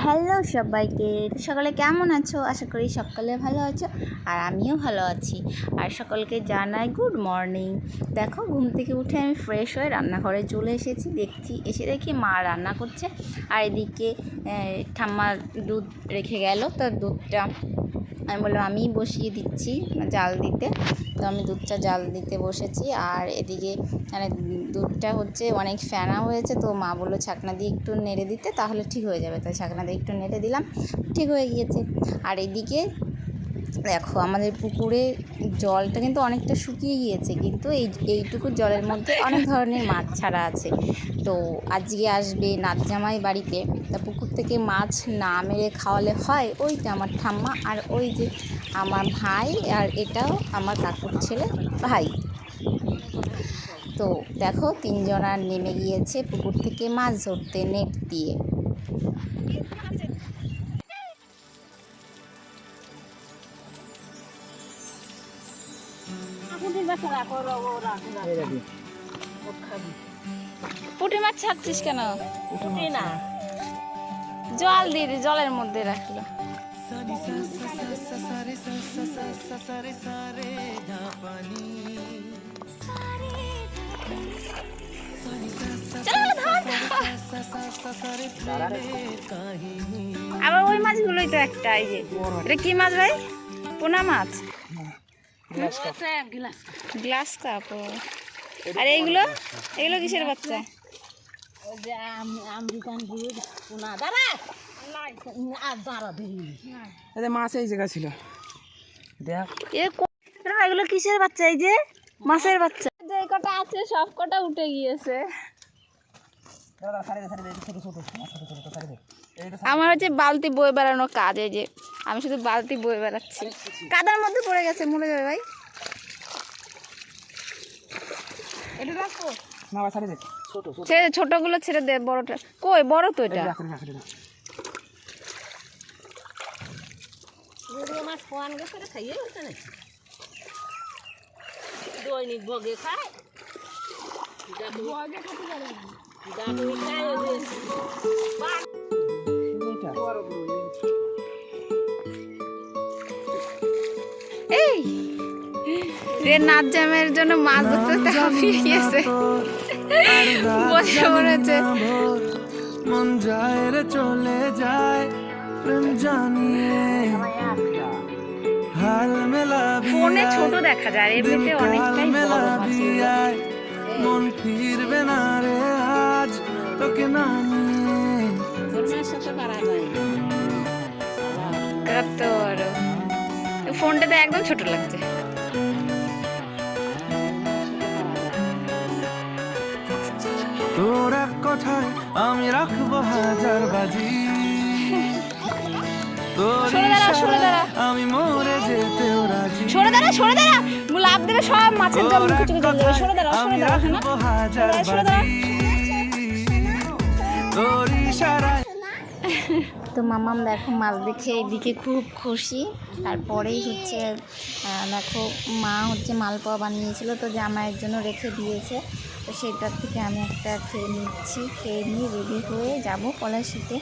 Hello সবাইকে, সকালে কেমন আছো? আশা করি সকালে ভালো আছো, আর আমিও ভালো আছি। আর সকলকে জানাই গুড মর্নিং। দেখো, ঘুম থেকে উঠে আমি ফ্রেশ হয়ে রান্নাঘরে চলে এসেছি। দেখি মা রান্না করছে, আর এদিকে ঠাম্মা দুধ রেখে গেল, তো দুধটা আমি বললাম আমিই বসিয়ে দিচ্ছি জাল দিতে। তো আমি দুধটা জাল দিতে বসেছি, আর এদিকে মানে দুধটা হচ্ছে অনেক ফেনা হয়েছে, তো মা বললো ছাকনা দিয়ে একটু নেড়ে দিতে, তাহলে ঠিক হয়ে যাবে। তাই ছাকনা দিয়ে একটু নেড়ে দিলাম, ঠিক হয়ে গিয়েছে। আর এদিকে দেখো, আমাদের পুকুরে জলটা কিন্তু অনেকটা শুকিয়ে গিয়েছে, কিন্তু এইটুকু জলের মধ্যে অনেক ধরনের মাছ ছাড়া আছে। তো আজকে আসবে নাত জামাই বাড়িতে, তা পুকুর থেকে মাছ না মেরে খাওয়ালে হয়? ওইটা আমার ঠাম্মা, আর ওই যে আমার ভাই, আর এটাও আমার কাকুর ছেলে ভাই। তো দেখো, তিনজনা নেমে গিয়েছে পুকুর থেকে মাছ ধরতে নেট দিয়ে। পুঁটি মাছ ছাড়ছিস কেন? না, জল দিয়ে জলের মধ্যে রাখলো। আবার ওই মাছগুলোই তো একটা, এই যে এটা কি মাছ ভাই? পোনা মাছ, গ্লাস কাপ। আর এইগুলো কিসের বাচ্চা? মাছ এই জায়গা ছিল, এগুলো কিসের বাচ্চা? এই যে মাছের বাচ্চা, যে কটা আছে সব কটা উঠে গিয়েছে। আমার হচ্ছে বালতি বয়ে বেড়ানোর কাজ, এই যে আমি শুধু বালতি বয়ে বেড়াচ্ছি। কাদার মধ্যে পড়ে গেছে, মরে যাবে ভাই। ছোটগুলো ছেড়ে দে, বড়টা কই? বড় তো এটা। এই রে, নাচ জামের জন্য মাছ ধরতে হাঁপিয়ে গিয়েছে, বসে পড়েছে। মন যায় রে চলে যায় প্রেম জানিয়ে, হাল মেলাবি ফোনে ছোট দেখা যায়, এমনিতে অনেকটাই বড় মাছ। মন ফিরবে না রে আজ তোকে না নিয়ে। কত বড়! ফোনটাতে একদম ছোট লাগছে। তোর এক কথায় আমি রাখবো হাজার বাজি, আমি মরে যেতেও রাজি। সরে দাঁড়া, লাভ দেবে সব মাছের জল মুখে চলে যাবে। সরে দাঁড়া, তোর ইশারায়। তো মামাম দেখো মাছ দেখে এইদিকে খুব খুশি। তারপরেই হচ্ছে দেখো, মা হচ্ছে মালপোয়া বানিয়েছিল, তো জামাইয়ের জন্য রেখে দিয়েছে। তো সেটার থেকে আমি একটা খেয়ে নিচ্ছি, খেয়ে নিয়ে রেডি হয়ে যাব পলাশিতে।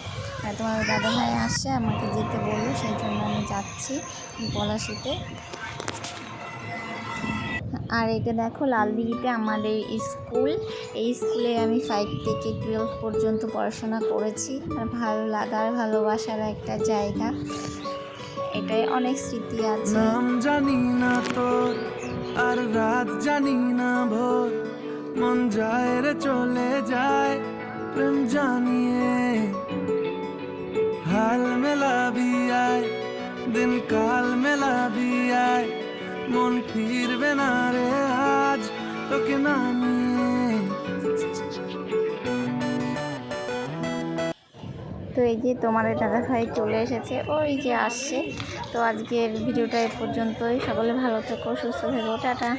তোমার দাদা ভাই আসছে, আমাকে যেতে বললো, সেই জন্য আমি যাচ্ছি পলাশিতে। আর এটা দেখো, লালদিঘিতে আমাদের স্কুল। এই স্কুলে আমি 5 থেকে 12 পর্যন্ত পড়াশোনা করেছি। আর ভালো লাগার, ভালোবাসার একটা জায়গা, এটাই অনেক স্মৃতি আছে। নাম জানি না তোর, আর রাত জানি না ভোর, মন যায় রে চলে যায় প্রেম জানিয়ে, হাল মেলাবি আয়, দিন কাল মেলাবি আয়, মন ফিরবে না রে আজ তোকে না নিয়ে। তো এই যে তোমাদের দাদা ভাই চলে এসেছে, ওই যে আসছে। তো আজকের ভিডিওটা এ পর্যন্তই। সকলে ভালো থেকো, সুস্থ থেকো, টাটা।